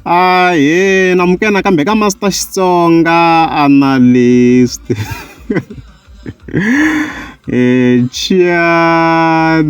Ahee, namukela kambe ka Master Xitsonga analyst. Channel.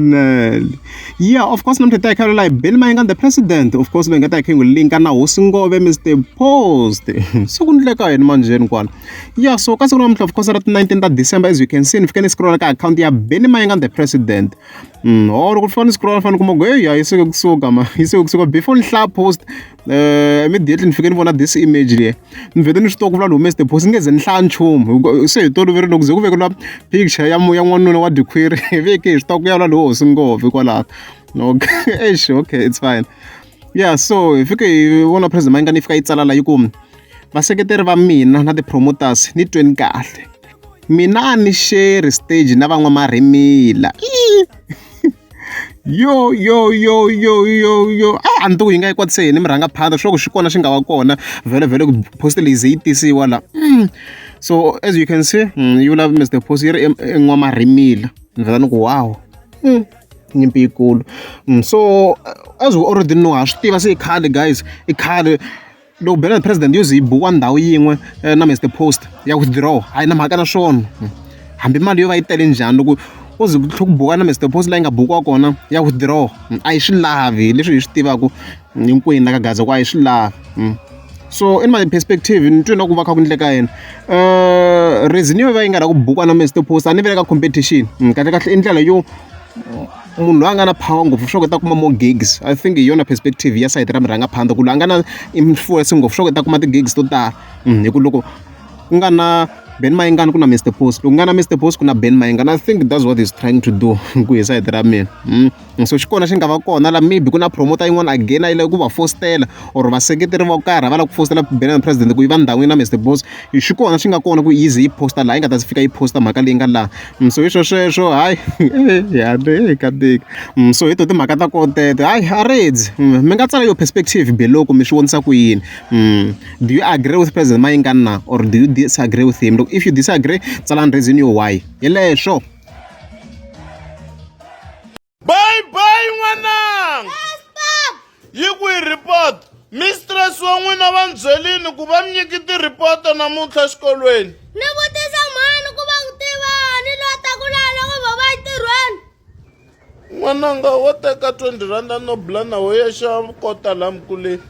Yeah, of course, namhlanje tayikhalo la Ben Mayengani the president. Of course, benga takhe ngulinka na Hosingove Mr. Post. So kundleka yini manje kwala. Yeah, so kasi namhlanje of course at 19th December, as you can see, if you can scroll ka account ya Ben Mayengani the president. Or kufana scroll fana kuma yeah, iseke kusuka ma. Iseke kusuka before nhla post immediately nifike nibona this image le. Nivele nishitokuvula lo Mr. Post ngeze nhla nchumu. Se tolo veri nokuze kuveke la picture ya n'wanuna wa dikhwiri veke xitoko ya lo Hosingove kwala. Okay, okay, it's fine. Yeah, so if you can vona president Mayengani fika itsala la yiku vaseketeri va mina na the promoters ni tweni kahle. Mina ni share stage na van'wa marimila. Yo antu hi nga yi kwatiseni mi rhanga phanda swo ku swi kona swi nga va kona vhele ku post leyi yi tisiwa la. So as you can see, you love Mr. Post yi ri en'wamarimila ni vhela ni ku wow, nyimpi yikulu. So as we already know, ha swi tiva se i khale guys, i khale loko bela president yo zi yi buwa ndhawu yin'we na Mr. Post ya withdraw hayi na mhaka na swona, hambi mali yo va yi tele njhani loko u zi ku buka na Mr. Post layi nga bukiwa kona ya withdraw a yi swi lavi leswi hi swi tivaka hinkwenu ka gaza ku a yi swi lavi. So in my perspective ni twi na ku va kha ku ndleka yena reason yo va yi nga ra ku bukiwa na Mr. Post a ni vele ka competition kahle kahle i ndlela yo munhu loyi a nga na power ngopfu swa ku ta kuma more gigs. I think hi yona perspective ya side ra mirhangaphandle ku loyi a nga na influence ngopfu swa ku ta kuma ti-gigs to tala hi ku loko ku nga na Ben Mayengani ku na Mr. Post, loko nga na Mr. Post ku na Ben Mayengani. I think that's what he's trying to do ku hi side ra mina. So xi kona xi nga va kona la maybe ku na promoter yin'wana again a yi lava ku va fostela or vaseketeri vo karhi va lava ku fostela Ben president ku yi va ndhawini na Mr. Post. Xi kona xi nga kona ku easy yi posta laha yi nga ta fika yi posta mhaka leyi nga laha. So hi sweswo hayi kadiki. So hi to timhaka ta koteto hayi a redzi mi nga tsala yo perspective below ku mi swi vonisa ku yini. Do you agree with President Mayengani na or do you disagree with him? If you disagree, tsalani reason yo why. Yelesho. Bye bye n'wananga. Stop! Yi ku hi report. Mistress wa n'wina va byelini ku va mi nyiki ti-report namuntlha xikolweni. Ni vutisa mhani ku va n'wi tivani lota ku lala ku va va entirhweni. N'wananga wo teka 20 rand no blana wo ya xa kota laha mkuleni.